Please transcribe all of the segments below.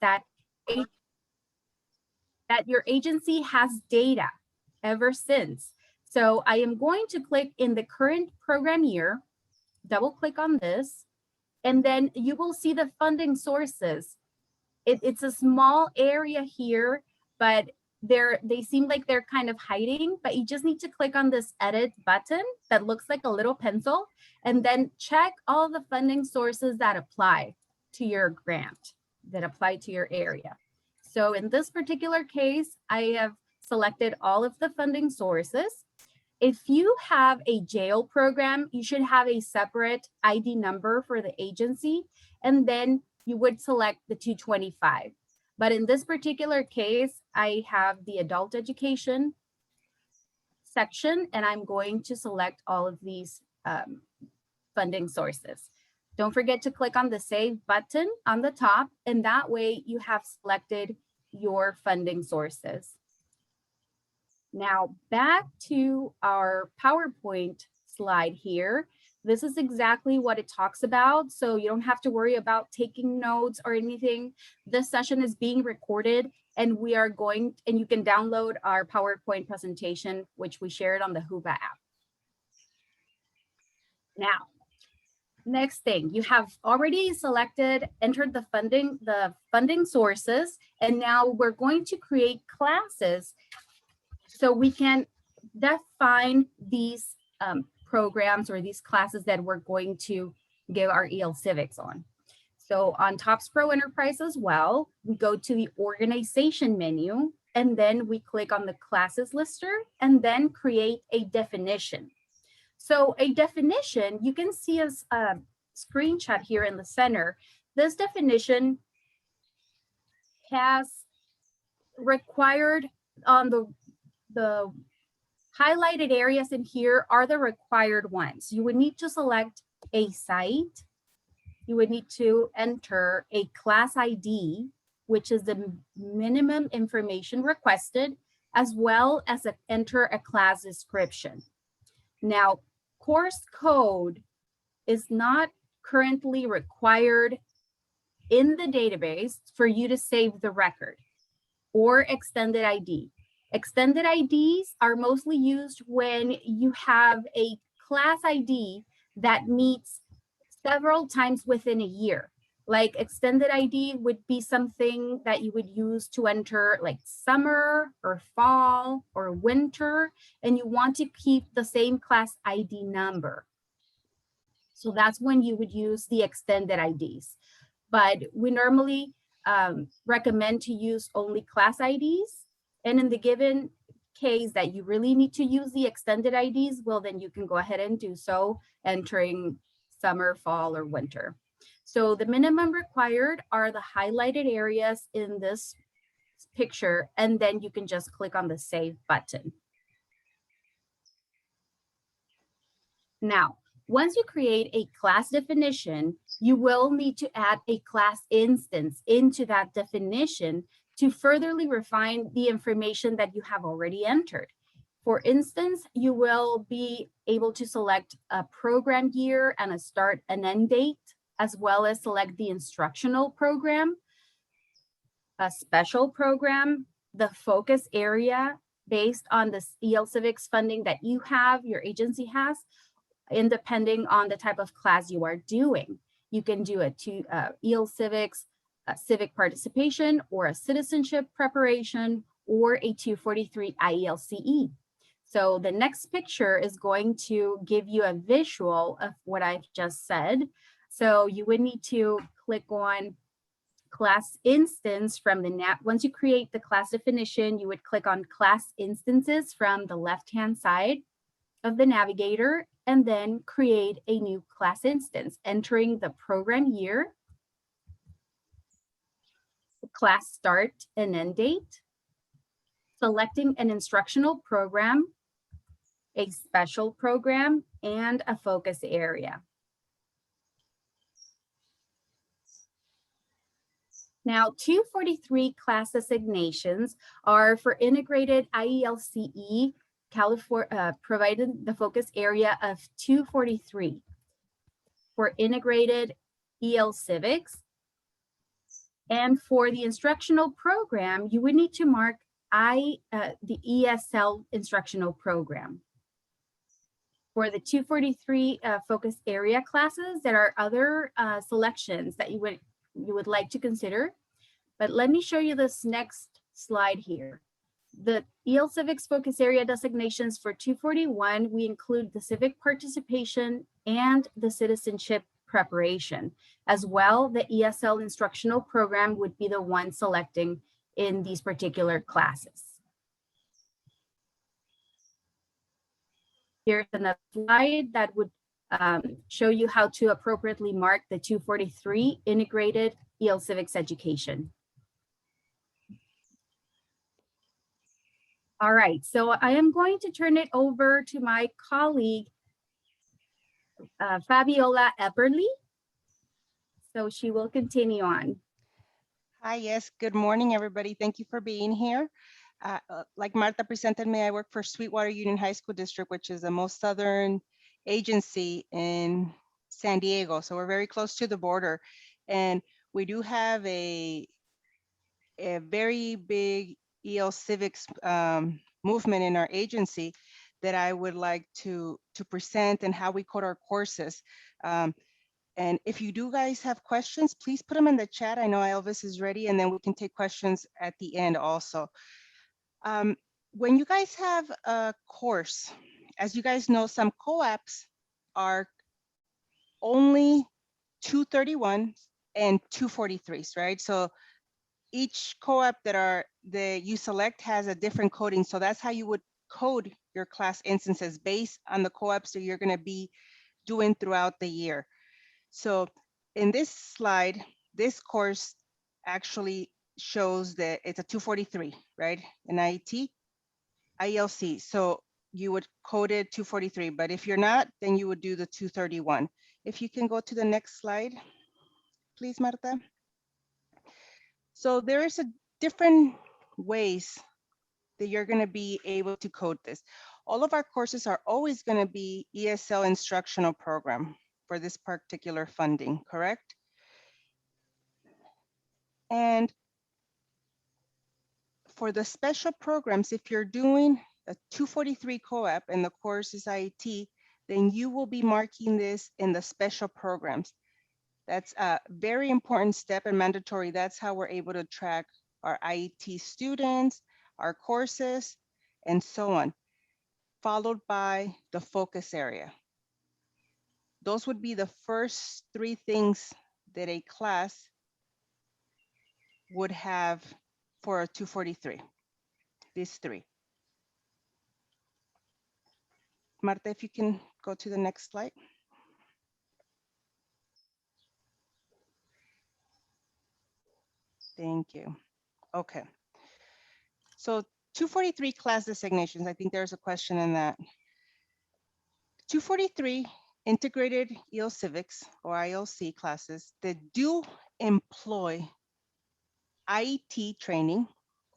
that your agency has data ever since. So I am going to click in the current program year, double click on this, and then you will see the funding sources. It's a small area here, but they seem like they're kind of hiding, but you just need to click on this edit button that looks like a little pencil, and then check all the funding sources that apply to your grant, that apply to your area. So in this particular case, I have selected all of the funding sources. If you have a jail program, you should have a separate ID number for the agency, and then you would select the 225. But in this particular case, I have the adult education section, and I'm going to select all of these funding sources. Don't forget to click on the Save button on the top, and that way you have selected your funding sources. Now back to our PowerPoint slide here. This is exactly what it talks about, so you don't have to worry about taking notes or anything. This session is being recorded, and you can download our PowerPoint presentation, which we shared on the WIOA app. Now, next thing, you have already entered the funding sources, and now we're going to create classes so we can define these programs or these classes that we're going to give our EL Civics on. So on TOPSpro Enterprise as well, we go to the organization menu, and then we click on the classes lister and then create a definition. So a definition, you can see as a screenshot here in the center. This definition has required on the highlighted areas in here are the required ones. You would need to select a site. You would need to enter a class ID, which is the minimum information requested, as well as enter a class description. Now, course code is not currently required in the database for you to save the record, or extended ID. Extended IDs are mostly used when you have a class ID that meets several times within a year. Like extended ID would be something that you would use to enter like summer or fall or winter, and you want to keep the same class ID number. So that's when you would use the extended IDs. But we normally recommend to use only class IDs. And in the given case that you really need to use the extended IDs, well, then you can go ahead and do so, entering summer, fall, or winter. So the minimum required are the highlighted areas in this picture, and then you can just click on the Save button. Now, once you create a class definition, you will need to add a class instance into that definition to furtherly refine the information that you have already entered. For instance, you will be able to select a program year and a start and end date, as well as select the instructional program, a special program, the focus area based on the EL Civics funding that you have, your agency has, and depending on the type of class you are doing. You can do EL Civics, a civic participation, or a citizenship preparation, or a 243 IELCE. So the next picture is going to give you a visual of what I've just said. So you would need to click on class instance from the once you create the class definition, you would click on class instances from the left-hand side of the navigator, and then create a new class instance, entering the program year, class start and end date, selecting an instructional program, a special program, and a focus area. Now, 243 class assignations are for integrated IELCE, California, provided the focus area of 243. For integrated EL Civics, And for the instructional program, you would need to mark the ESL instructional program. For the 243 focus area classes, there are other selections that you would like to consider. But let me show you this next slide here. The EL Civics focus area designations for 241, we include the civic participation and the citizenship preparation. As well, the ESL instructional program would be the one selecting in these particular classes. Here's another slide that would show you how to appropriately mark the 243 Integrated EL Civics education. All right, so I am going to turn it over to my colleague, Fabiola Epperly. So she will continue on. Hi, yes, good morning, everybody. Thank you for being here. Like Marta presented me, I work for Sweetwater Union High School District, which is the most southern agency in San Diego. So we're very close to the border. And we do have a very big EL Civics movement in our agency that I would like to present, and how we code our courses. And if you do guys have questions, please put them in the chat. I know Elvis is ready, and then we can take questions at the end also. When you guys have a course, as you guys know, some COAAPs are only 231 and 243s, right? So each COAAP that you select has a different coding. So that's how you would code your class instances based on the COAAPs that you're going to be doing throughout the year. So in this slide, this course actually shows that it's a 243, right? An IET, IELCE. So you would code it 243, but if you're not, then you would do the 231. If you can go to the next slide, please, Marta. So there is a different ways that you're going to be able to code this. All of our courses are always going to be ESL instructional program for this particular funding, correct? And for the special programs, if you're doing a 243 COAAP and the course is IET, then you will be marking this in the special programs. That's a very important step and mandatory. That's how we're able to track our IET students, our courses, and so on, followed by the focus area. Those would be the first three things that a class would have for a 243, these three. Marta, if you can go to the next slide. Thank you. Okay. So 243 class designations, I think there's a question in that. 243 Integrated EL Civics or IELCE classes that do employ IET training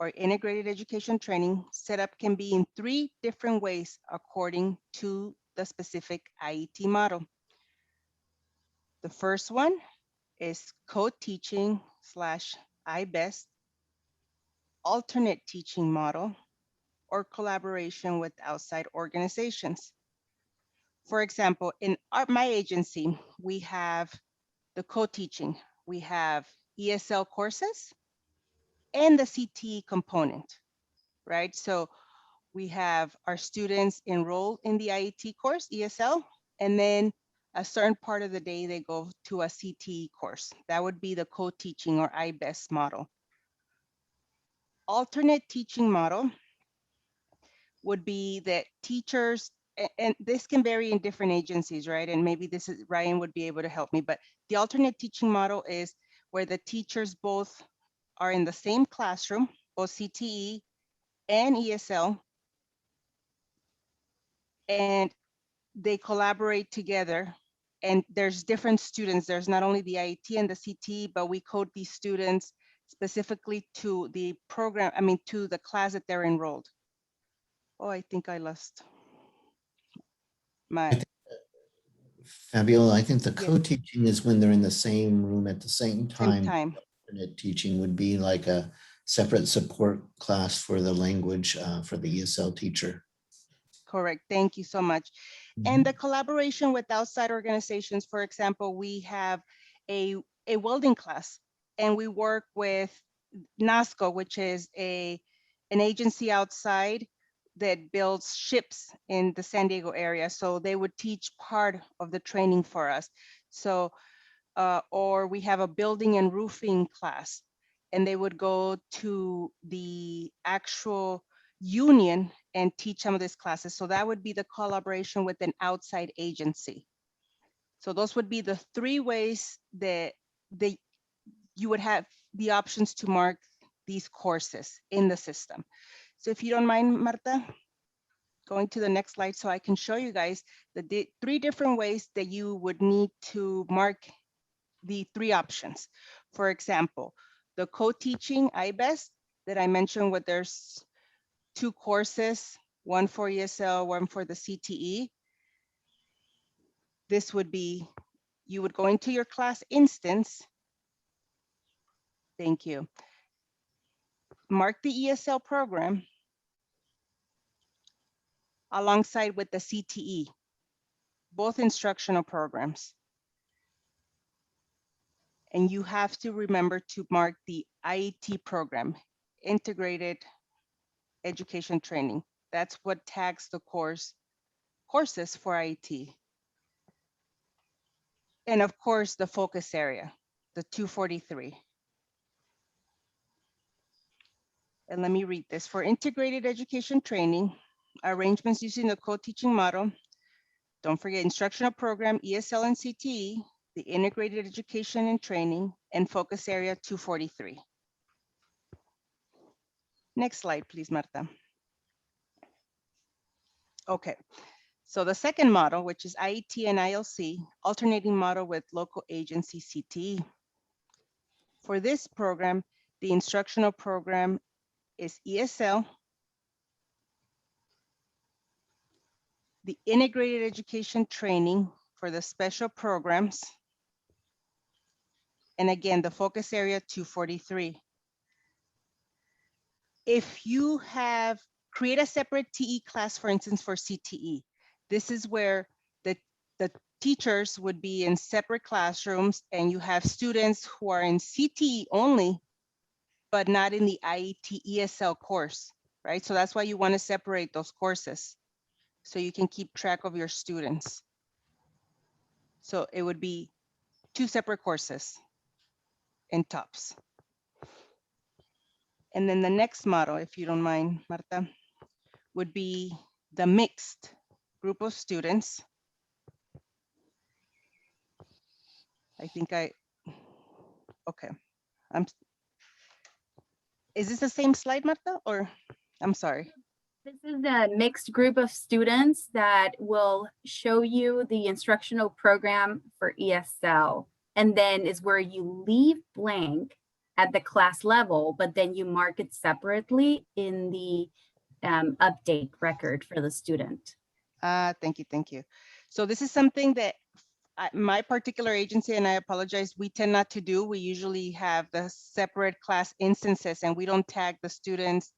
or integrated education training setup can be in 3 different ways according to the specific IET model. The first one is co-teaching / IBEST, alternate teaching model, or collaboration with outside organizations. For example, in my agency, we have the co-teaching. We have ESL courses and the CTE component, right? So we have our students enroll in the IET course, ESL, and then a certain part of the day they go to a CTE course. That would be the co-teaching or IBEST model. Alternate teaching model would be that teachers, and this can vary in different agencies, right? And maybe this is, Ryan would be able to help me, but the alternate teaching model is where the teachers both are in the same classroom, both CTE and ESL, and they collaborate together. And there's different students. There's not only the IET and the CTE, but we code these students specifically to the program, to the class that they're enrolled. Oh, I think I lost my... Fabiola, I think the Yes. co-teaching is when they're in the same room at the same time. Alternate teaching would be like a separate support class for the language for the ESL teacher. Correct. Thank you so much. And the collaboration with outside organizations, for example, we have a welding class, and we work with NASCO, which is an agency outside that builds ships in the San Diego area. So they would teach part of the training for us. So, or we have a building and roofing class, and they would go to the actual union and teach some of these classes. So that would be the collaboration with an outside agency. So those would be the three ways that you would have the options to mark these courses in the system. So if you don't mind, Marta, going to the next slide so I can show you guys the three different ways that you would need to mark the three options. For example, the co-teaching IBEST that I mentioned, where there's 2 courses, one for ESL, one for the CTE. This would be, you would go into your class instance. Thank you. Mark the ESL program alongside with the CTE, both instructional programs. And you have to remember to mark the IET program, Integrated Education Training. That's what tags the courses for IET. And of course, the focus area, the 243. And let me read this. For integrated education training, arrangements using the co-teaching model, don't forget instructional program, ESL and CTE, the integrated education and training, and focus area 243. Next slide, please, Marta. Okay, so the second model, which is IET and ILC, alternating model with local agency CTE. For this program, the instructional program is ESL, the integrated education training for the special programs, and again, the focus area 243. If you have, create a separate TE class, for instance, for CTE, this is where the teachers would be in separate classrooms, and you have students who are in CTE only, but not in the IET ESL course, right? So that's why you want to separate those courses so you can keep track of your students. So it would be 2 separate courses in TOPS. And then the next model, if you don't mind, Marta, would be the mixed group of students. I think okay. Is this the same slide, Marta, or I'm sorry? This is the mixed group of students that will show you the instructional program for ESL, and then is where you leave blank at the class level, but then you mark it separately in the update record for the student. Thank you, thank you. So this is something that my particular agency, and I apologize, we tend not to do. We usually have the separate class instances, and we don't tag the students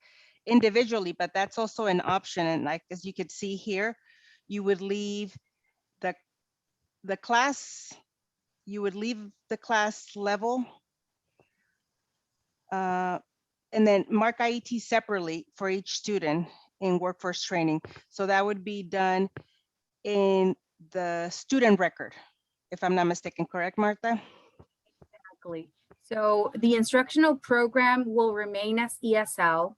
individually, but that's also an option. And like, as you could see here, you would leave the class, you would leave the class level, and then mark IET separately for each student in workforce training. So that would be done in the student record, if I'm not mistaken, correct, Marta? Exactly. So the instructional program will remain as ESL.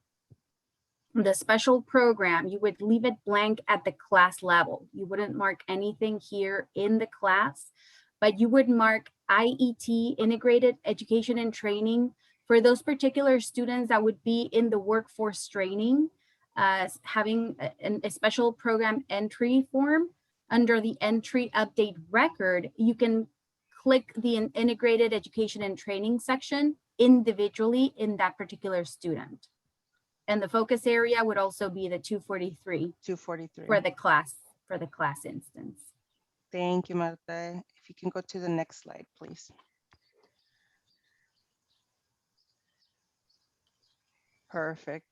The special program, you would leave it blank at the class level. You wouldn't mark anything here in the class, but you would mark IET, Integrated Education and Training, for those particular students that would be in the workforce training, having a special program entry form. Under the entry update record, you can click the Integrated Education and Training section individually in that particular student. And the focus area would also be the 243 for the class instance. Thank you, Marta. If you can go to the next slide, please. Perfect.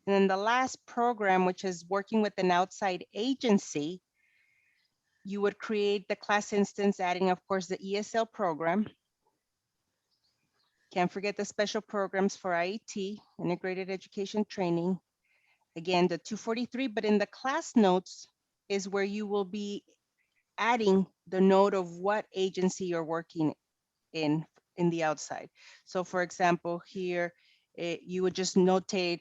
And then the last program, which is working with an outside agency, you would create the class instance, adding, of course, the ESL program. Can't forget the special programs for IET, Integrated Education Training. Again, the 243, but in the class notes is where you will be adding the note of what agency you're working in the outside. So for example, here, you would just notate,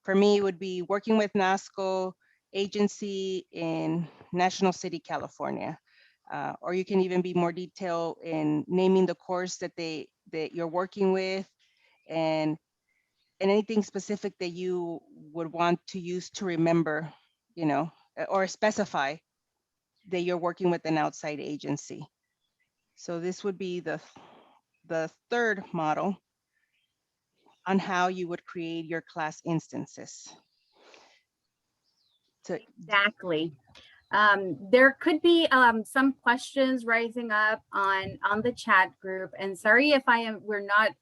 for me, it would be working with NASCO agency in National City, California. Or you can even be more detailed in naming the course that you're working with, and anything specific that you would want to use to remember, or specify that you're working with an outside agency. So this would be the third model on how you would create your class instances. So, Exactly. There could be some questions rising up on the chat group, and sorry if we're not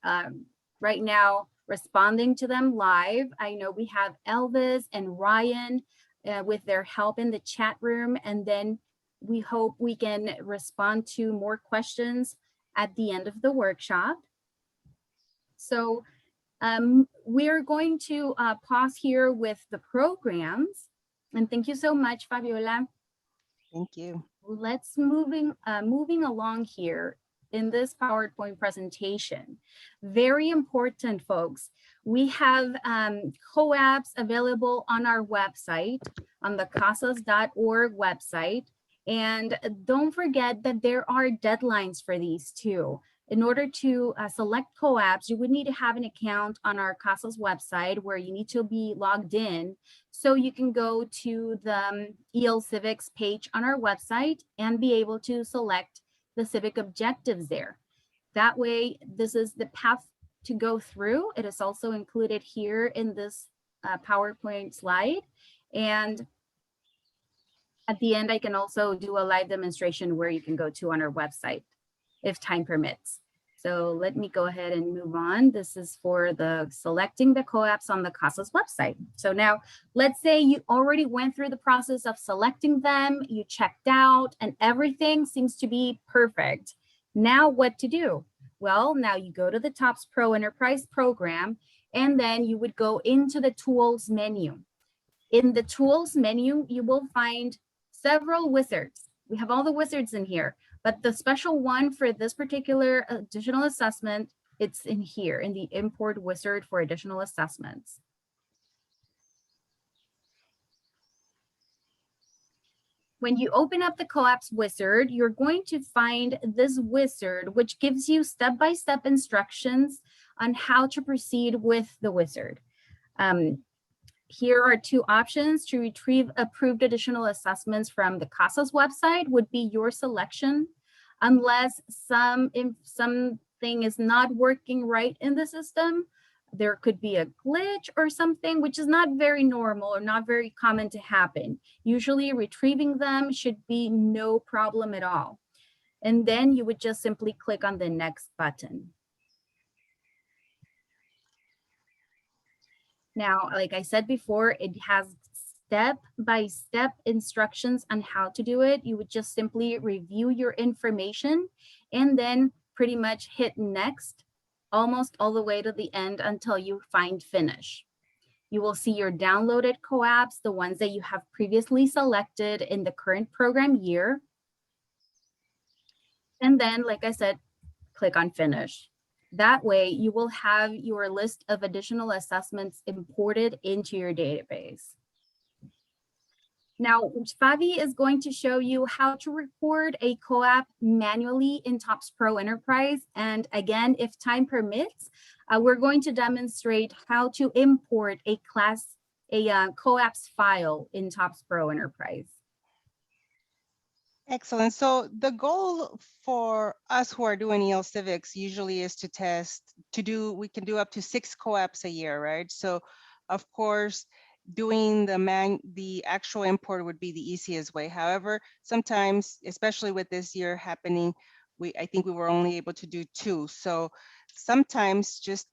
right now responding to them live. I know we have Elvis and Ryan with their help in the chat room, and then we hope we can respond to more questions at the end of the workshop. So we're going to pause here with the programs, and thank you so much, Fabiola. thank you. Let's moving along here in this PowerPoint presentation. Very important, folks. We have COAAPs available on our website, on the casas.org website. And don't forget that there are deadlines for these too. In order to select COAAPs, you would need to have an account on our CASAS website where you need to be logged in. So you can go to the EL Civics page on our website and be able to select the civic objectives there. That way, this is the path to go through. It is also included here in this PowerPoint slide. And at the end, I can also do a live demonstration where you can go to on our website if time permits. So let me go ahead and move on. This is for the selecting the COAAPs on the CASAS website. So now let's say you already went through the process of selecting them, you checked out, and everything seems to be perfect. Now what to do? Well, now you go to the TOPSpro Enterprise program, and then you would go into the tools menu. In the tools menu, you will find several wizards. We have all the wizards in here, but the special one for this particular additional assessment, it's in here in the import wizard for additional assessments. When you open up the COAAPs wizard, you're going to find this wizard, which gives you step-by-step instructions on how to proceed with the wizard. Here are two options to retrieve approved additional assessments from the CASAS website would be your selection, unless something is not working right in the system. There could be a glitch or something, which is not very normal or not very common to happen. Usually retrieving them should be no problem at all. And then you would just simply click on the next button. Now, like I said before, it has step-by-step instructions on how to do it. You would just simply review your information and then pretty much hit next, almost all the way to the end until you find finish. You will see your downloaded COAAPs, the ones that you have previously selected in the current program year. And then, like I said, click on finish. That way, you will have your list of additional assessments imported into your database. Now, Fabi is going to show you how to record a COAAP manually in TOPSpro Enterprise. And again, if time permits, we're going to demonstrate how to import a COAAPs file in TOPSpro Enterprise. Excellent. So the goal for us who are doing EL Civics usually is we can do up to 6 COAAPs a year, right? So of course, doing the actual import would be the easiest way. However, sometimes, especially with this year happening, I think we were only able to do 2. So sometimes just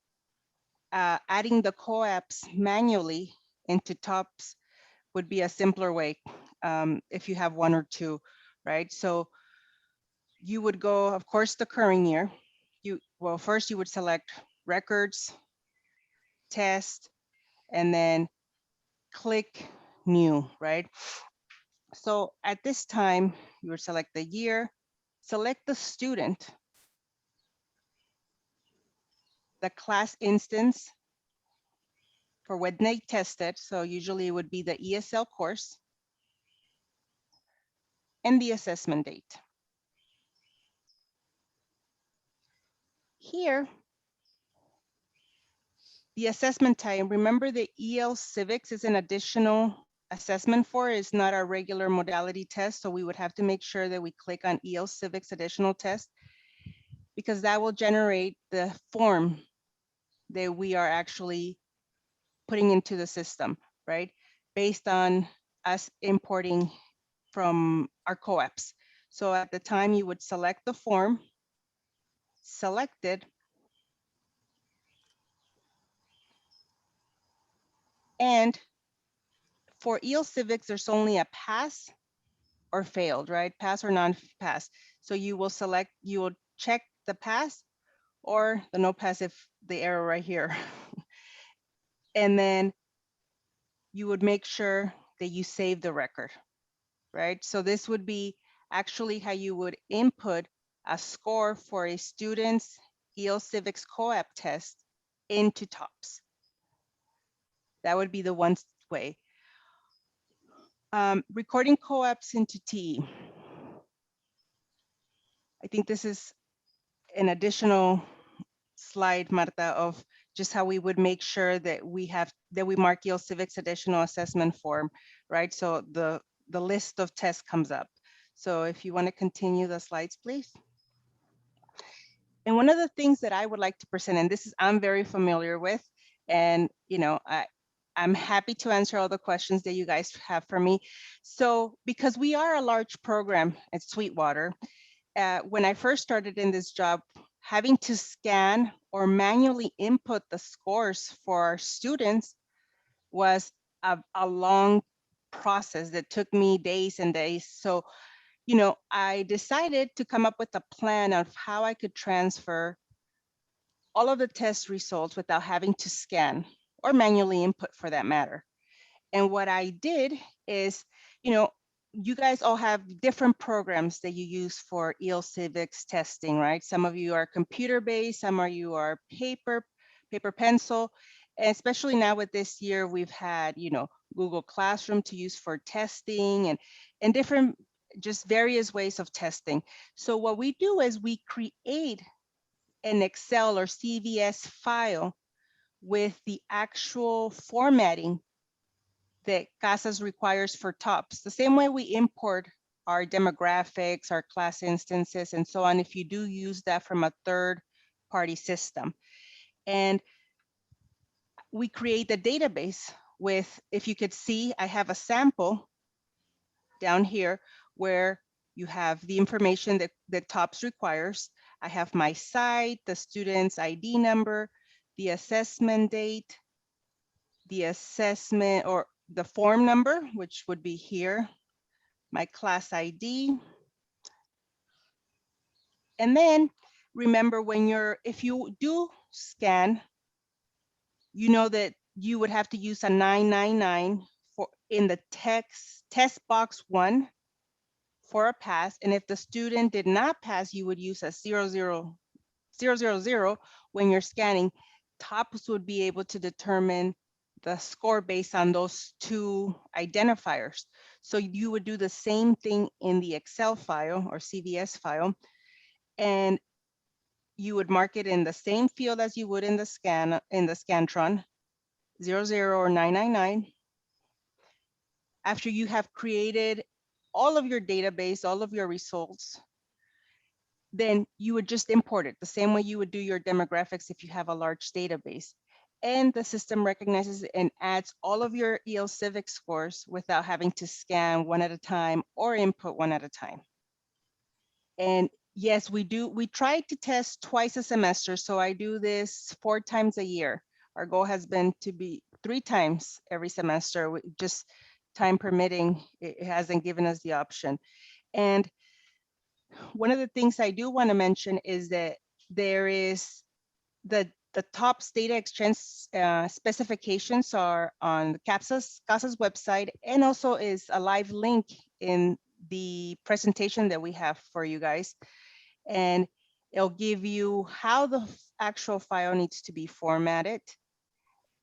adding the COAAPs manually into TOPS would be a simpler way if you have one or two, right? So you would go, of course, the current year. Well, first you would select records, test, and then click new, right? So at this time, you would select the year, select the student, the class instance for when they tested. So usually it would be the ESL course and the assessment date. Here, the assessment time, remember the EL Civics is an additional assessment for it. It's not our regular modality test. So we would have to make sure that we click on EL Civics additional test, because that will generate the form that we are actually putting into the system, right? Based on us importing from our COAAPs. So at the time you would select the form, select it, and for EL Civics, there's only a pass or failed, right? Pass or non-pass. So you will select, you will check the pass or the no pass if the error right here. And then you would make sure that you save the record, right? So this would be actually how you would input a score for a student's EL Civics COAAP test into TOPS. That would be the one way. Recording COAAPs into TE. I think this is an additional slide, Marta, of just how we would make sure that we mark EL Civics additional assessment form, right? So the list of tests comes up. So if you want to continue the slides, please. And one of the things that I would like to present, and this is I'm very familiar with, and I'm happy to answer all the questions that you guys have for me. So because we are a large program at Sweetwater, when I first started in this job, having to scan or manually input the scores for our students was a long process that took me days and days. So, I decided to come up with a plan of how I could transfer all of the test results without having to scan or manually input for that matter. And what I did is, you guys all have different programs that you use for EL Civics testing, right? Some of you are computer-based, some of you are paper pencil, and especially now with this year, we've had, Google Classroom to use for testing and different, just various ways of testing. So what we do is we create an Excel or CVS file with the actual formatting that CASAS requires for TOPS. The same way we import our demographics, our class instances, and so on, if you do use that from a third-party system. And we create the database with, if you could see, I have a sample down here where you have the information that TOPS requires. I have my site, the student's ID number, the assessment date, the assessment or the form number, which would be here, my class ID. And then remember if you do scan, you know that you would have to use a 999 in the test box 1 for a pass. And if the student did not pass, you would use a 000 when you're scanning. TOPS would be able to determine the score based on those two identifiers. So you would do the same thing in the Excel file or CVS file, and you would mark it in the same field as you would in the Scantron, 00 or 999. After you have created all of your database, all of your results, then you would just import it the same way you would do your demographics if you have a large database. And the system recognizes and adds all of your EL Civics scores without having to scan one at a time or input one at a time. And yes, we try to test twice a semester. So I do this 4 times a year. Our goal has been to be 3 times every semester, just time permitting, it hasn't given us the option. And one of the things I do want to mention is that there is the TOPS data exchange specifications are on the CASA's website, and also is a live link in the presentation that we have for you guys. And it'll give you how the actual file needs to be formatted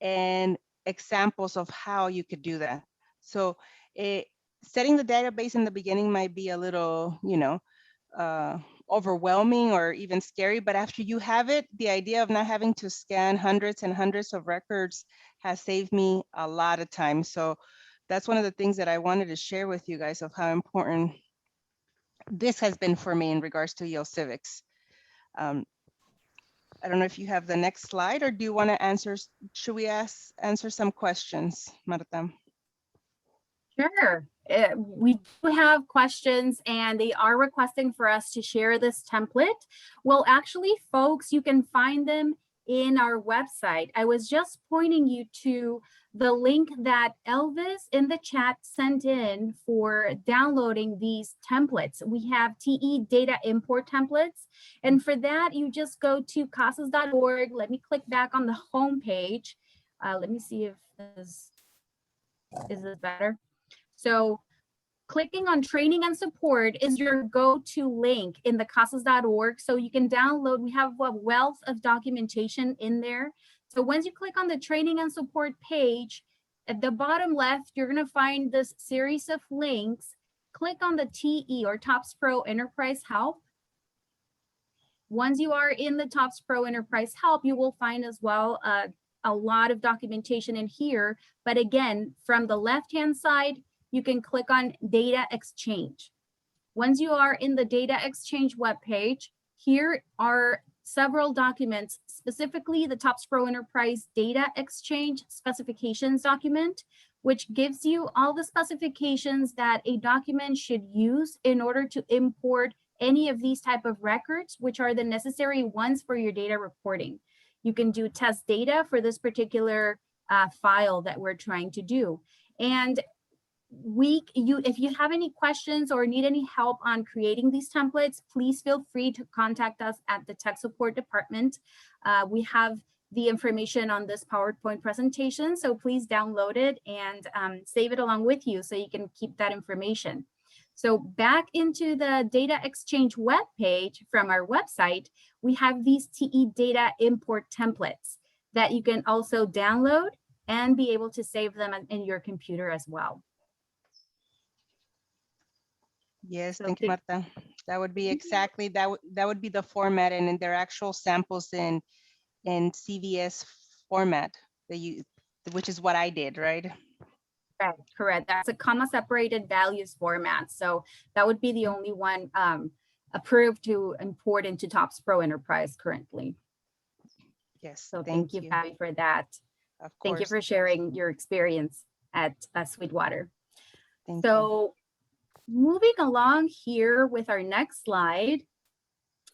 and examples of how you could do that. So setting the database in the beginning might be a little, overwhelming or even scary, but after you have it, the idea of not having to scan hundreds and hundreds of records has saved me a lot of time. So that's one of the things that I wanted to share with you guys of how important this has been for me in regards to EL Civics. I don't know if you have the next slide, or do you want to answer, should we answer some questions, Marta? Sure. We do have questions and they are requesting for us to share this template. Well, actually, folks, you can find them in our website. I was just pointing you to the link that Elvis in the chat sent in for downloading these templates. We have TE data import templates. And for that, you just go to COAAPs.org. Let me click back on the home page. Let me see if this is better. So clicking on training and support is your go-to link in the COAAPs.org. So you can download, we have a wealth of documentation in there. So once you click on the training and support page, at the bottom left, you're gonna find this series of links. Click on the TE or TOPSpro Enterprise Help. Once you are in the TOPSpro Enterprise Help, you will find as well a lot of documentation in here. But again, from the left-hand side, you can click on data exchange. Once you are in the data exchange webpage, here are several documents, specifically the TOPSpro Enterprise Data Exchange Specifications document, which gives you all the specifications that a document should use in order to import any of these type of records, which are the necessary ones for your data reporting. You can do test data for this particular file that we're trying to do. And if you have any questions or need any help on creating these templates, please feel free to contact us at the tech support department. We have the information on this PowerPoint presentation, so please download it and save it along with you so you can keep that information. So back into the data exchange web page from our website, we have these TE data import templates that you can also download and be able to save them in your computer as well. Yes, thank you, Marta. That would be exactly, that would be the format, and in their actual samples in CVS format, which is what I did, right? Correct. That's a comma separated values format. So that would be the only one approved to import into TOPSpro Enterprise currently. Yes. So thank you, Patty, for that. Of course. Thank you for sharing your experience at Sweetwater. Thank you. Moving along here with our next slide,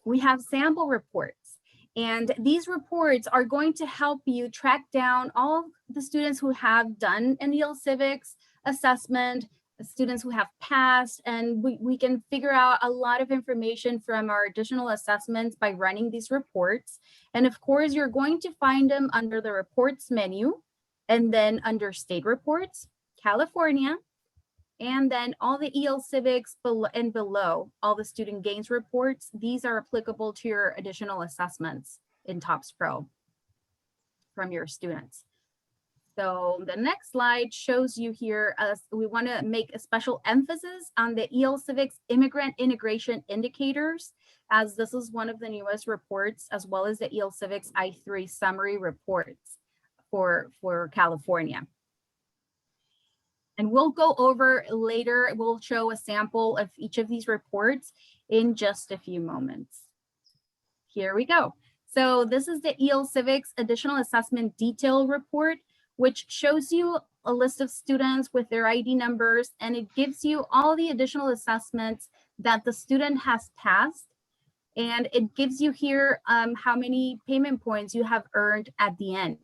we have sample reports. And these reports are going to help you track down all the students who have done an EL Civics assessment, students who have passed, and we can figure out a lot of information from our additional assessments by running these reports. And of course, you're going to find them under the reports menu, and then under state reports, California, and then all the EL Civics below, all the student gains reports. These are applicable to your additional assessments in TOPSpro from your students. So the next slide shows you here, we want to make a special emphasis on the EL Civics Immigrant Integration Indicators, as this is one of the newest reports, as well as the EL Civics I3 summary reports for California. And we'll go over later, we'll show a sample of each of these reports in just a few moments. Here we go. So this is the EL Civics Additional Assessment Detail Report, which shows you a list of students with their ID numbers, and it gives you all the additional assessments that the student has passed. And it gives you here how many payment points you have earned at the end.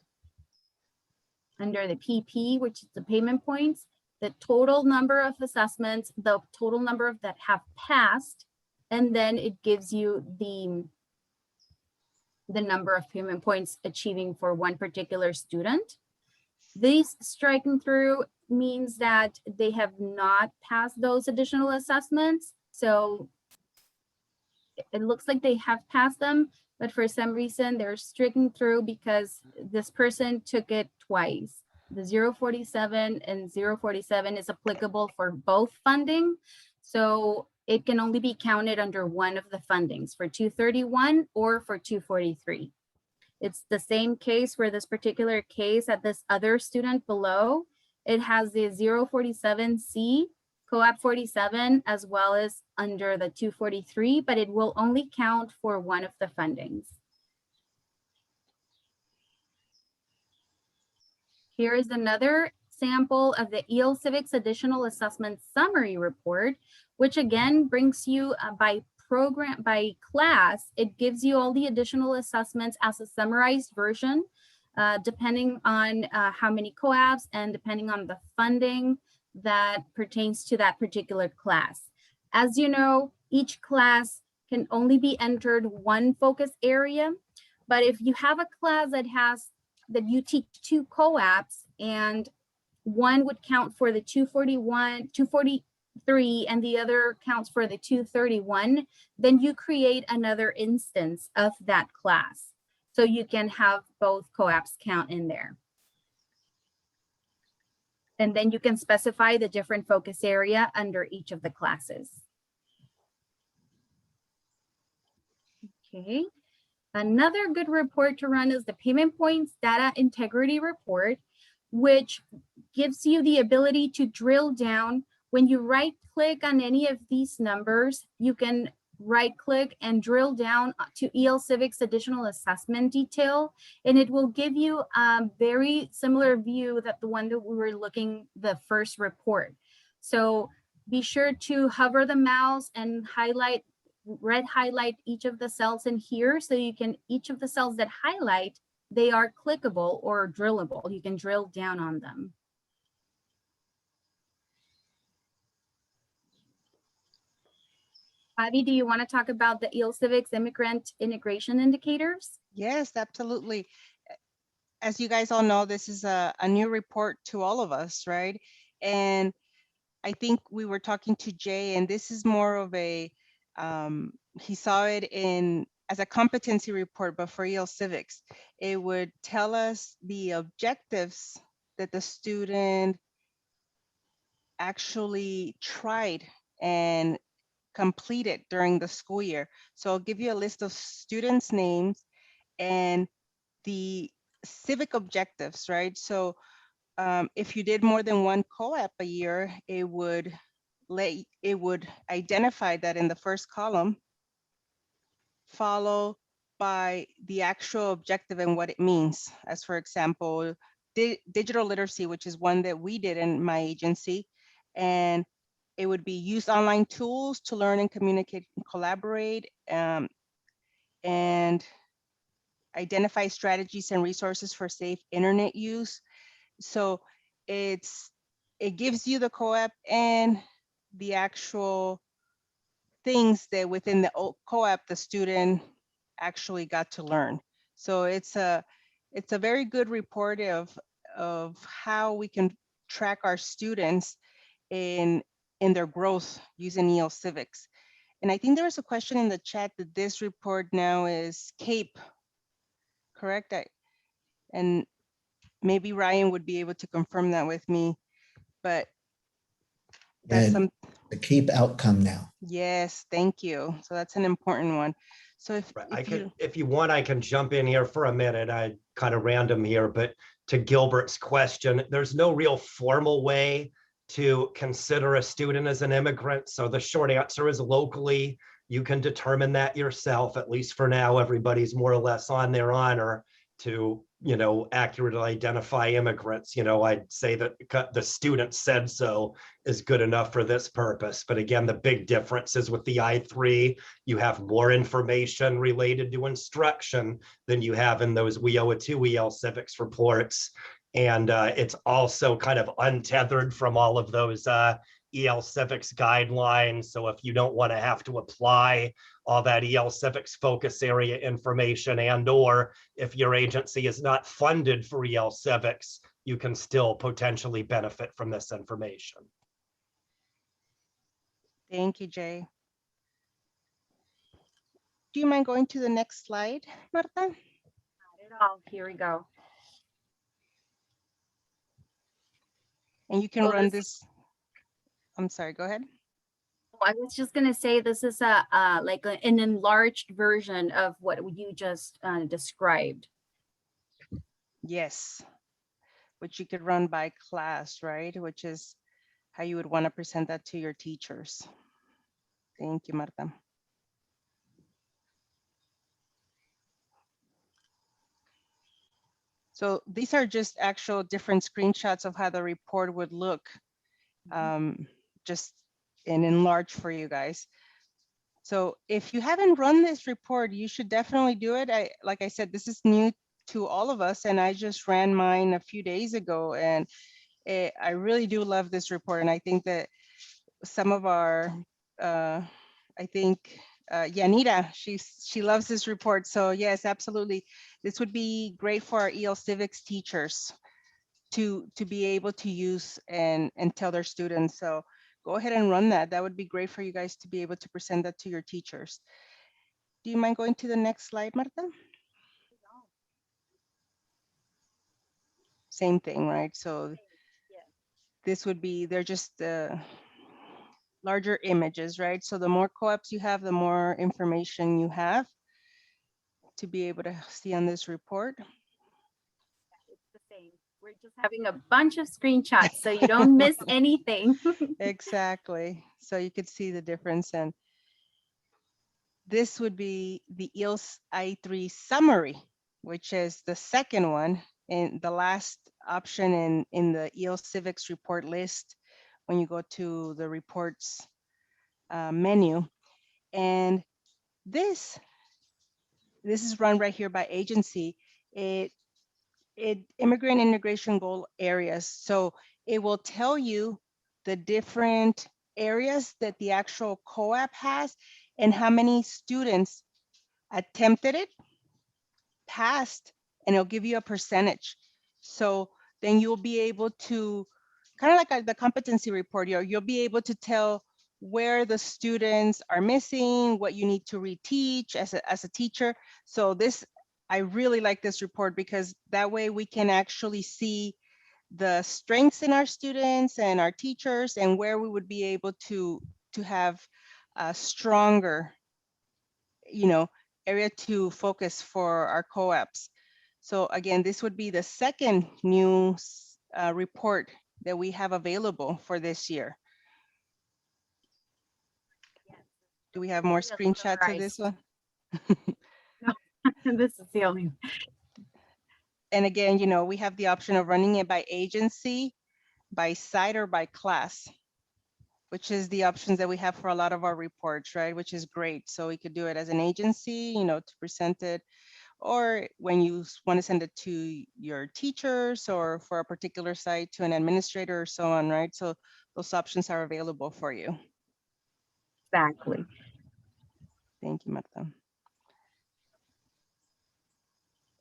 under the PP, which is the payment points, the total number of assessments, the total number of that have passed, and then it gives you the number of payment points achieving for one particular student. This striking through means that they have not passed those additional assessments. So it looks like they have passed them, but for some reason they're striking through because this person took it twice. The 047 and 047 is applicable for both funding. So it can only be counted under one of the fundings, for 231 or for 243. It's the same case for this particular case at this other student below. It has the 047C, COAAP 47, as well as under the 243, but it will only count for one of the fundings. Here is another sample of the EL Civics Additional Assessment Summary Report, which again brings you by program, by class. It gives you all the additional assessments as a summarized version, depending on how many COAAPs and depending on the funding that pertains to that particular class. As you know, each class can only be entered one focus area, but if you have a class that you teach 2 COAAPs and one would count for the 241, 243, and the other counts for the 231, then you create another instance of that class. So you can have both COAAPs count in there. And then you can specify the different focus area under each of the classes. Okay. Another good report to run is the Payment Points Data Integrity Report, which gives you the ability to drill down. When you right click on any of these numbers, you can right click and drill down to EL Civics Additional Assessment Detail, and it will give you a very similar view that the one that we were looking the first report. So be sure to hover the mouse and highlight, red highlight each of the cells in here, so you can, each of the cells that highlight, they are clickable or drillable. You can drill down on them. Abby, do you want to talk about the EL Civics Immigrant Integration Indicators? Yes, absolutely. As you guys all know, this is a new report to all of us, right? And I think we were talking to Jay, and this is more of a, he saw it as a competency report, but for EL Civics. It would tell us the objectives that the student actually tried and completed during the school year. So I'll give you a list of students' names and the civic objectives, right? So if you did more than one COAAP a year, it would identify that in the first column, followed by the actual objective and what it means. As for example, digital literacy, which is one that we did in my agency, and it would be use online tools to learn and communicate and collaborate, and identify strategies and resources for safe internet use. So it gives you the COAAP and the actual things that within the COAAP the student actually got to learn. So it's a very good report of how we can track our students in their growth using EL Civics. And I think there was a question in the chat that this report now is CAPE, correct? And maybe Ryan would be able to confirm that with me, but that's And the CAPE outcome now. Yes, thank you. So that's an important one. So if you want, I can jump in here for a minute. I kind of random here, but to Gilbert's question, there's no real formal way to consider a student as an immigrant. So the short answer is locally, you can determine that yourself. At least for now, everybody's more or less on their honor to, accurately identify immigrants. I'd say that the student said so is good enough for this purpose. But again, the big difference is with the I3, you have more information related to instruction than you have in those WIOA 2 EL Civics reports. And it's also kind of untethered from all of those EL Civics guidelines. So if you don't want to have to apply all that EL Civics focus area information, and or if your agency is not funded for EL Civics, you can still potentially benefit from this information. Thank you, Jay. Do you mind going to the next slide, Marta? Here we go. And you can Oh, run this- this. I'm sorry, go ahead. I was just gonna say this is a like an enlarged version of what you just described. Yes, which you could run by class, right? Which is how you would want to present that to your teachers. Thank you, Marta. So these are just actual different screenshots of how the report would look, just and enlarged for you guys. So if you haven't run this report, you should definitely do it. Like I said, this is new to all of us, and I just ran mine a few days ago, and I really do love this report. And I think that some of our, I think Yanira, she loves this report. So yes, absolutely. This would be great for our EL Civics teachers to be able to use and tell their students. So go ahead and run that. That would be great for you guys to be able to present that to your teachers. Do you mind going to the next slide, Marta? Same thing, right? So this would be, they're just larger images, right? So the more COAAPs you have, the more information you have to be able to see on this report. It's the same. We're just having a bunch of screenshots so you don't miss anything. Exactly. So you could see the difference. And this would be the ELS I3 summary, which is the second one and the last option in the EL Civics report list when you go to the reports menu. And this is run right here by agency. It immigrant integration goal areas. So it will tell you the different areas that the actual COAAP has and how many students attempted it, passed, and it'll give you a percentage. So then you'll be able to, kind of like the competency report, you'll be able to tell where the students are missing, what you need to reteach as a teacher. So this, I really like this report because that way we can actually see the strengths in our students and our teachers and where we would be able to have a stronger, area to focus for our COAAPs. So again, this would be the second new report that we have available for this year. Do we have more Yes, screenshots of this one? This is the only. And again, we have the option of running it by agency, by site, or by class, which is the options that we have for a lot of our reports, right? Which is great. So we could do it as an agency, to present it, or when you want to send it to your teachers or for a particular site to an administrator or so on, right? So those options are available for you. Exactly. Thank you, Marta.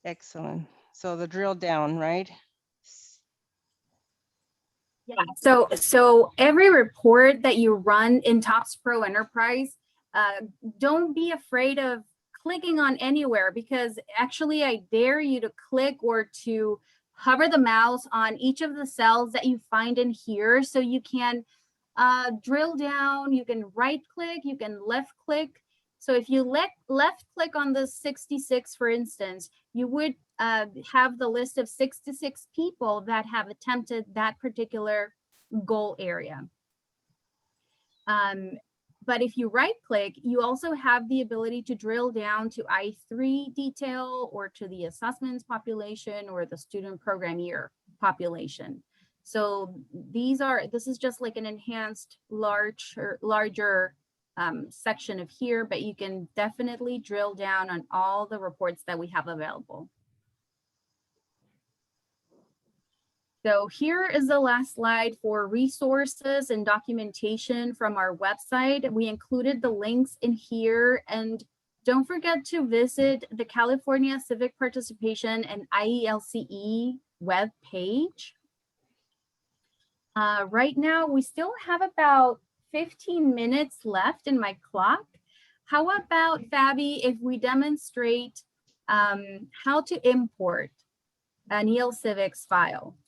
Excellent. So the drill down, right? Yeah. So every report that you run in TOPSpro Enterprise, don't be afraid of clicking on anywhere, because actually I dare you to click or to hover the mouse on each of the cells that you find in here, so you can drill down. You can right click, you can left click. So if you left click on the 66, for instance, you would have the list of 66 people that have attempted that particular goal area. But if you right click, you also have the ability to drill down to I3 detail or to the assessments population or the student program year population. So this is just like an enhanced larger section of here, but you can definitely drill down on all the reports that we have available. So here is the last slide for resources and documentation from our website. We included the links in here, and don't forget to visit the California Civic Participation and IELCE web page. Right now, we still have about 15 minutes left in my clock. How about, Fabi, if we demonstrate how to import an EL Civics file?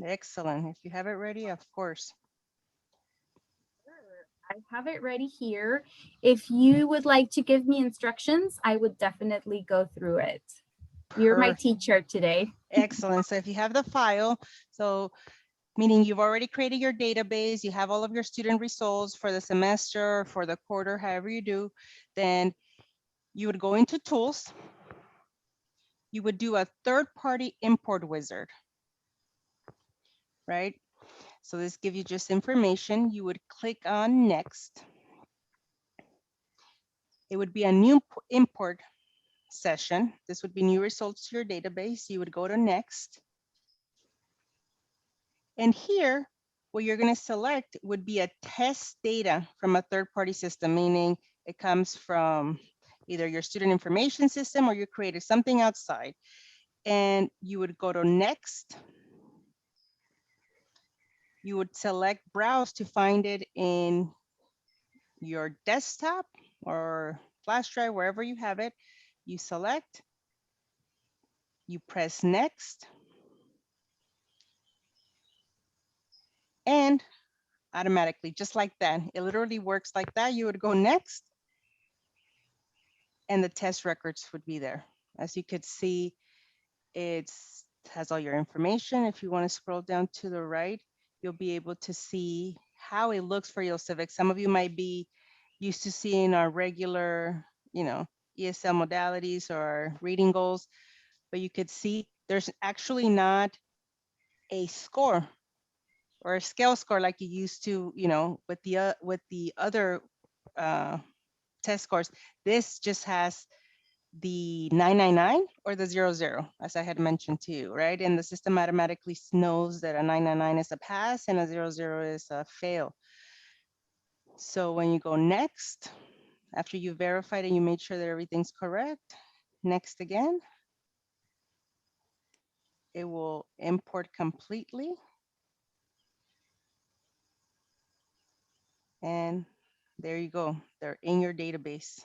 Excellent. If you have it ready, of course. I have it ready here. If you would like to give me instructions, I would definitely go through it. You're my Perfect. teacher today. Excellent. So if you have the file, so meaning you've already created your database, you have all of your student results for the semester, for the quarter, however you do, then you would go into tools. You would do a third-party import wizard, right? So this gives you just information. You would click on next. It would be a new import session. This would be new results to your database. You would go to next. And here, what you're going to select would be a test data from a third-party system, meaning it comes from either your student information system or you created something outside. And you would go to next. You would select browse to find it in your desktop or flash drive, wherever you have it. You select, you press next, and automatically, just like that, it literally works like that. You would go next, and the test records would be there. As you could see, it has all your information. If you want to scroll down to the right, you'll be able to see how it looks for EL Civics. Some of you might be used to seeing our regular, ESL modalities or reading goals, but you could see there's actually not a score or a scale score like you used to, with the other test scores. This just has the 999 or the 00, as I had mentioned to you, right? And the system automatically knows that a 999 is a pass and a 00 is a fail. So when you go next, after you verified and you made sure that everything's correct, next again, it will import completely. And there you go. They're in your database.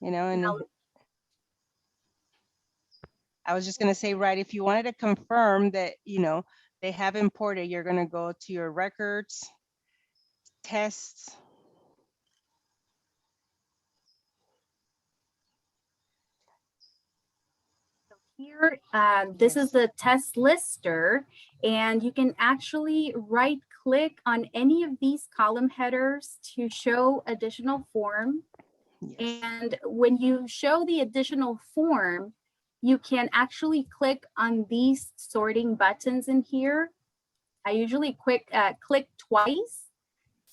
And I was just going to say, right, if you wanted to confirm that, they have imported, you're going to go to your records, tests. Here, this is the test lister, and you can actually right click on any of these column headers to show additional form. Yes. And when you show the additional form, you can actually click on these sorting buttons in here. I usually click twice.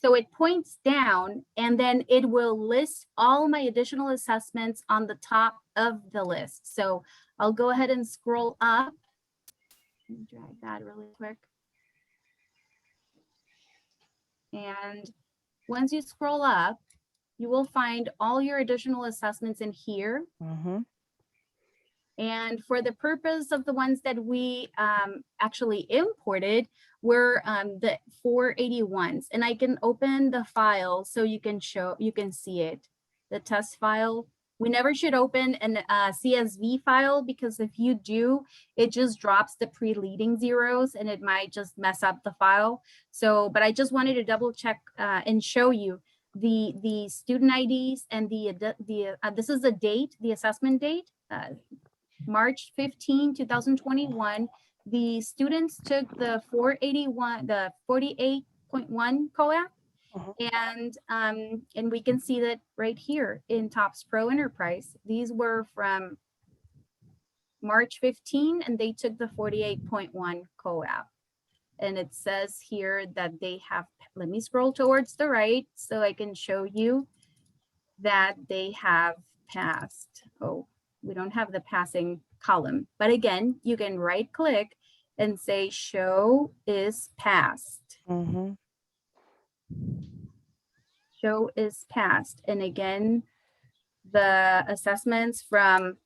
So it points down, and then it will list all my additional assessments on the top of the list. So I'll go ahead and scroll up. Let me drag that really quick. And once you scroll up, you will find all your additional assessments in here. Mm-hmm. And for the purpose of the ones that we actually imported were the 481s. And I can open the file so you can see it, the test file. We never should open an CSV file, because if you do, it just drops the pre-leading zeros and it might just mess up the file. So, but I just wanted to double check and show you the student IDs and this is the date, the assessment date, March 15, 2021. The students took the 481, the 48.1 COAAP. And we can see that right here in TOPSpro Enterprise. These were from March 15, and they took the 48.1 COAAP. And it says here that they have, let me scroll towards the right so I can show you that they have passed. Oh, we don't have the passing column. But again, you can right click and say show is passed. Mhm. Show is passed. And again, the assessments from,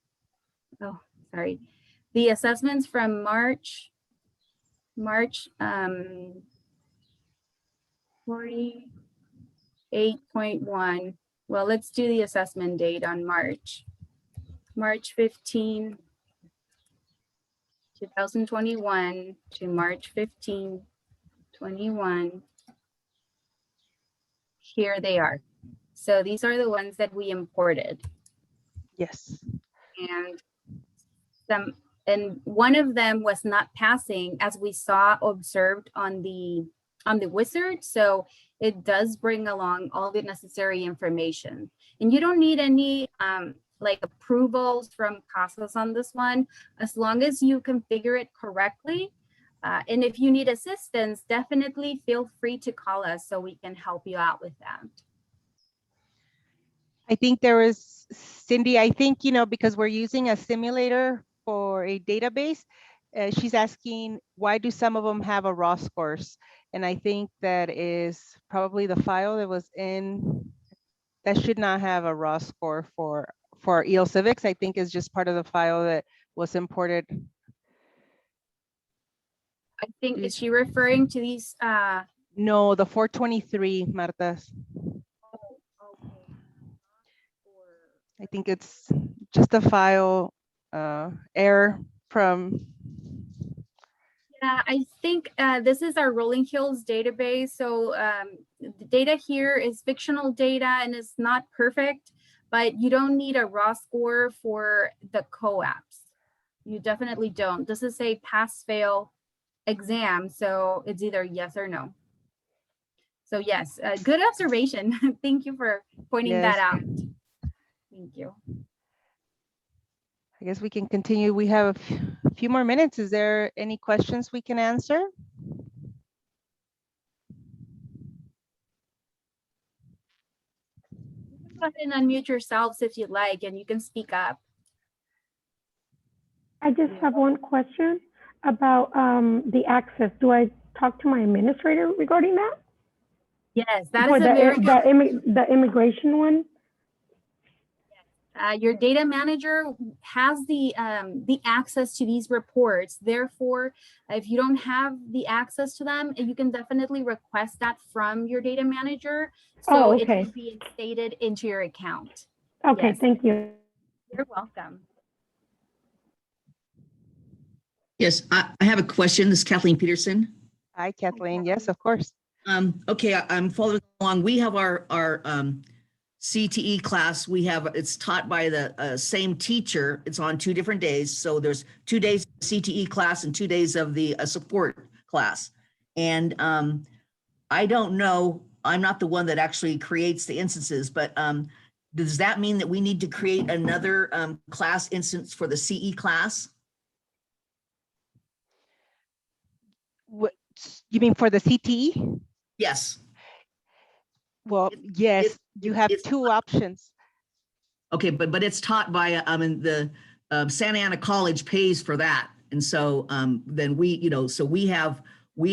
oh, sorry, the assessments from March 48.1. Well, let's do the assessment date on March 15, 2021 to March 15, 21. Here they are. So these are the ones that we imported. Yes. And one of them was not passing, as we saw observed on the wizard. So it does bring along all the necessary information. And you don't need any like approvals from CASAS on this one, as long as you configure it correctly. And if you need assistance, definitely feel free to call us so we can help you out with that. I think there is, Cindy, I think, because we're using a simulator for a database, she's asking, why do some of them have a raw scores? And I think that is probably the file that was in, that should not have a raw score for EL Civics. I think is just part of the file that was imported. I think, is she referring to these? No, the 423, Marta. I think it's just a file error from. Yeah, I think this is our Rolling Hills database. So the data here is fictional data and it's not perfect, but you don't need a raw score for the COAAPs. You definitely don't. This is a pass-fail exam, so it's either yes or no. So yes, good observation. Thank you for pointing that out. Thank you. I guess we can continue. We have a few more minutes. Is there any questions we can answer? Go ahead and unmute yourselves if you'd like, and you can speak up. I just have one question about the access. Do I talk to my administrator regarding that? Yes, that For is a very good. the immigration one? Your data manager has the access to these reports. Therefore, if you don't have the access to them, you can definitely request that from your data manager. So it can be instated into your account. Okay, yes. Thank you. You're welcome. Yes, I have a question. This is Kathleen Peterson. Hi, Kathleen. Yes, of course. Okay, I'm following along. We have our CTE class. It's taught by the same teacher. It's on 2 different days. So there's 2 days CTE class and 2 days of the support class. And I don't know, I'm not the one that actually creates the instances, but does that mean that we need to create another class instance for the CE class? What, you mean for the CTE? Yes. Well, yes, you have 2 options. Okay, but it's taught by the Santa Ana College pays for that, and so then we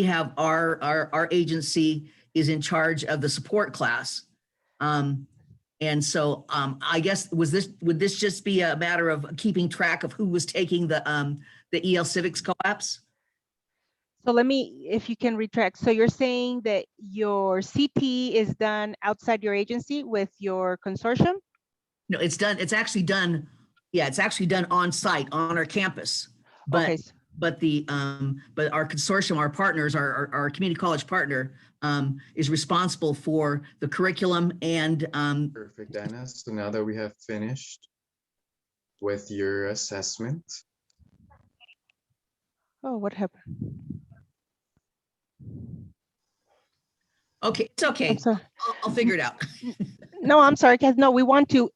have our agency is in charge of the support class, and so I guess would this just be a matter of keeping track of who was taking the EL Civics COAAPs? So let me, if you can retract. So you're saying that your CTE is done outside your agency with your consortium? No, it's actually done. Yeah, it's actually done on site on our campus. But okay. But our consortium, our partners, our community college partner is responsible for the curriculum and Perfect, Anna. So now that we have finished with your assessment. Oh, what happened? Okay, it's okay. I'll figure it out. No, I'm sorry, Kath. No, we want to.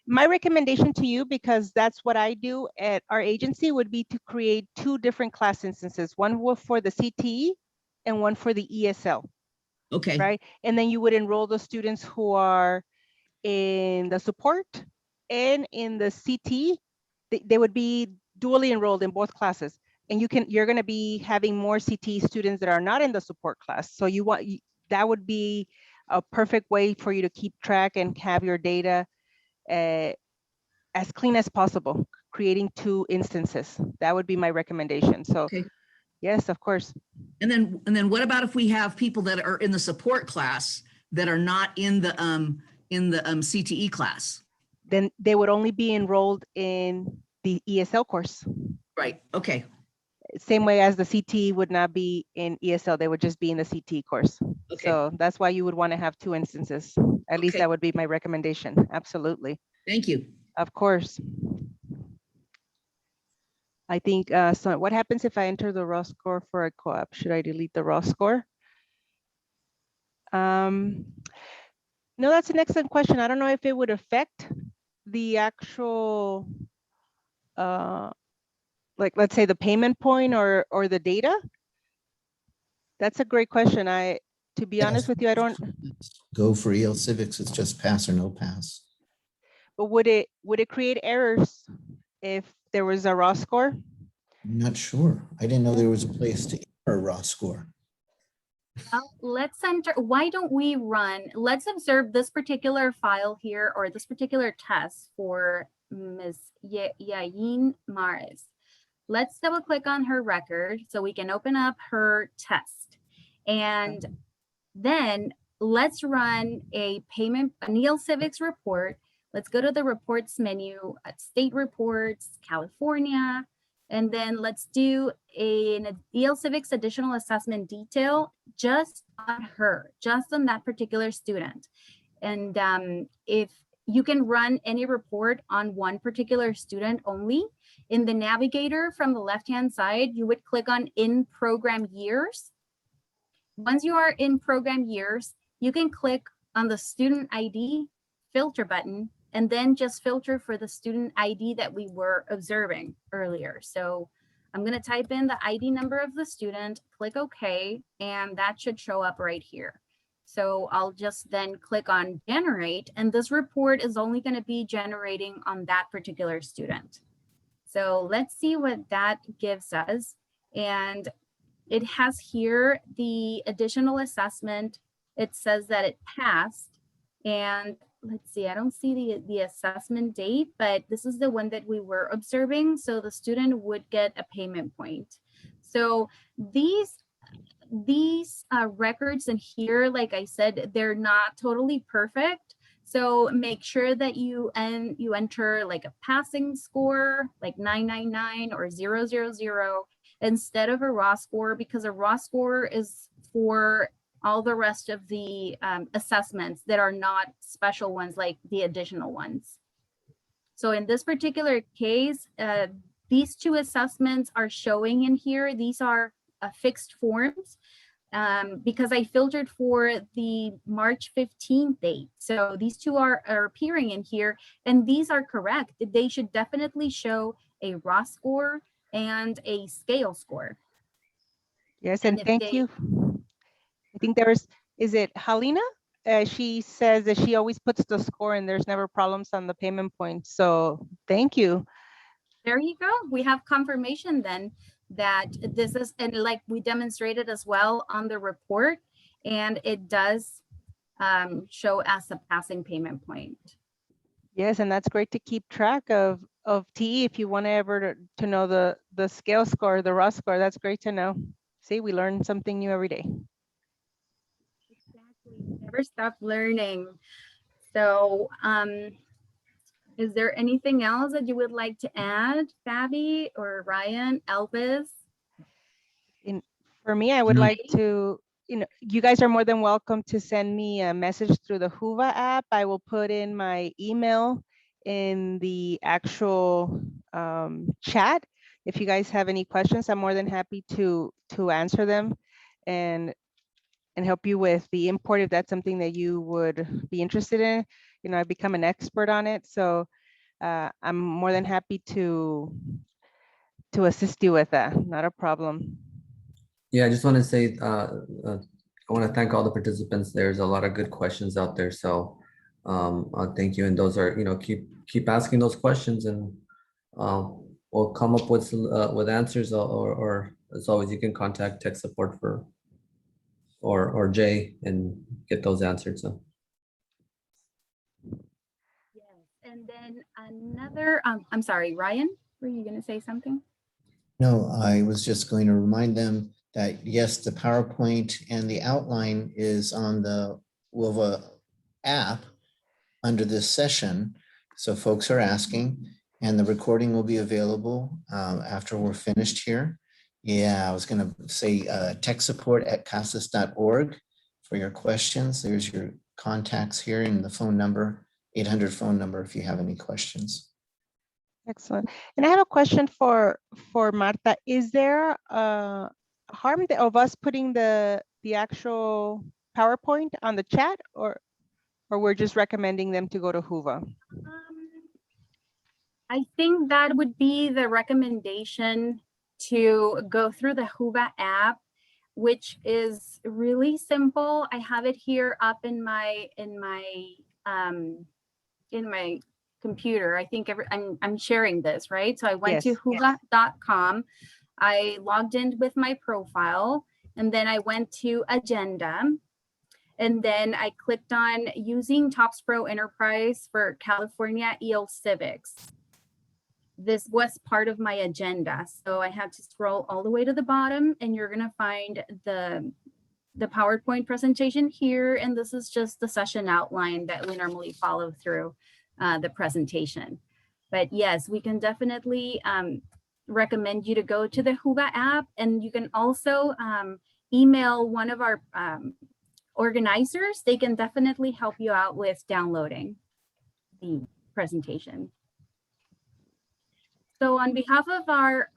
My recommendation to you, because that's what I do at our agency, would be to create 2 different class instances. One for the CTE and one for the ESL. Okay. Right. And then you would enroll the students who are in the support and in the CTE. They would be dually enrolled in both classes. And you're going to be having more CTE students that are not in the support class. So that would be a perfect way for you to keep track and have your data as clean as possible, creating 2 instances. That would be my recommendation. So Okay. yes, of course. And then what about if we have people that are in the support class that are not in the CTE class? Then they would only be enrolled in the ESL course. Right. Okay. Same way as the CTE would not be in ESL, they would just be in the CTE course. Okay. So that's why you would want to have 2 instances. At least Okay. that would be my recommendation. Absolutely. Thank you. Of course. I think, so what happens if I enter the raw score for a COAAP? Should I delete the raw score? No, that's an excellent question. I don't know if it would affect the actual, like, let's say the payment point or the data. That's a great question. To be honest with you, I don't. Go for EL Civics, it's just pass or no pass. But would it create errors if there was a raw score? I'm not sure. I didn't know there was a place to enter a raw score. Let's enter, why don't we let's observe this particular file here, or this particular test for Ms. Yayin Mares. Let's double click on her record so we can open up her test. And then let's run an EL Civics report. Let's go to the reports menu at state reports, California, and then let's do an EL Civics additional assessment detail just on her, just on that particular student. And if you can run any report on one particular student only, in the navigator from the left-hand side, you would click on in program years. Once you are in program years, you can click on the student ID filter button and then just filter for the student ID that we were observing earlier. So I'm going to type in the ID number of the student, click OK, and that should show up right here. So I'll just then click on generate, and this report is only going to be generating on that particular student. So let's see what that gives us. And it has here the additional assessment. It says that it passed. And let's see, I don't see the assessment date, but this is the one that we were observing. So the student would get a payment point. So these records in here, like I said, they're not totally perfect. So make sure that you enter like a passing score, like 999 or 000, instead of a raw score, because a raw score is for all the rest of the assessments that are not special ones, like the additional ones. So in this particular case, these 2 assessments are showing in here. These are fixed forms because I filtered for the March 15th date. So these 2 are appearing in here, and these are correct. They should definitely show a raw score and a scale score. Yes, and thank you. I think is it Halina? She says that she always puts the score and there's never problems on the payment point. So thank you. There you go. We have confirmation then that this is, and like we demonstrated as well on the report, and it does show as a passing payment point. Yes, and that's great to keep track of TE if you want ever to know the scale score, the raw score. That's great to know. See, we learn something new every day. Exactly. Never stop learning. So is there anything else that you would like to add, Fabi or Ryan, Elvis? For me, I would like to, you guys are more than welcome to send me a message through the Whova app. I will put in my email in the actual chat. If you guys have any questions, I'm more than happy to answer them and help you with the import if that's something that you would be interested in. I've become an expert on it, so I'm more than happy to assist you with that. Not a problem. Yeah, I just want to say, I want to thank all the participants. There's a lot of good questions out there. So thank you. And those are, keep asking those questions, and we'll come up with answers, or as always, you can contact tech support or Jay and get those answered. So. Yes, and then another, I'm sorry, Ryan, were you gonna say something? No, I was just going to remind them that yes, the PowerPoint and the outline is on the WIOA app under this session. So folks are asking, and the recording will be available after we're finished here. Yeah, I was gonna say techsupport@casas.org for your questions. There's your contacts here and the phone number, 800 phone number if you have any questions. Excellent. And I have a question for Marta. Is there harm of us putting the actual PowerPoint on the chat, or we're just recommending them to go to Whova? I think that would be the recommendation, to go through the Whova app, which is really simple. I have it here up in my computer. I think I'm sharing this, right? So I went to Yes. whova.com. I logged in with my profile, and then I went to agenda. And then I clicked on using TOPSpro Enterprise for California EL Civics. This was part of my agenda. So I had to scroll all the way to the bottom, and you're gonna find the PowerPoint presentation here. And this is just the session outline that we normally follow through the presentation. But yes, we can definitely recommend you to go to the Whova app, and you can also email one of our organizers. They can definitely help you out with downloading the presentation. So on behalf of our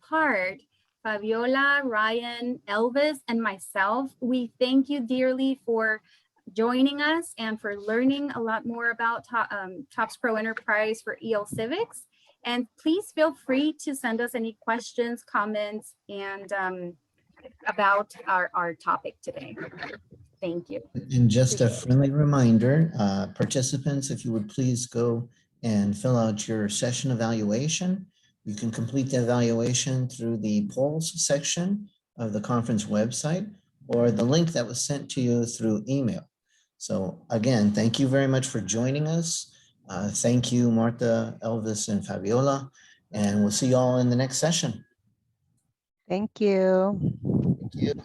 part, Fabiola, Ryan, Elvis, and myself, we thank you dearly for joining us and for learning a lot more about TOPSpro Enterprise for EL Civics. And please feel free to send us any questions, comments, and about our topic today. Thank you. And just a friendly reminder, participants, if you would please go and fill out your session evaluation. You can complete the evaluation through the polls section of the conference website, or the link that was sent to you through email. So again, thank you very much for joining us. Thank you, Marta, Elvis, and Fabiola, and we'll see you all in the next session. Thank you. Thank you.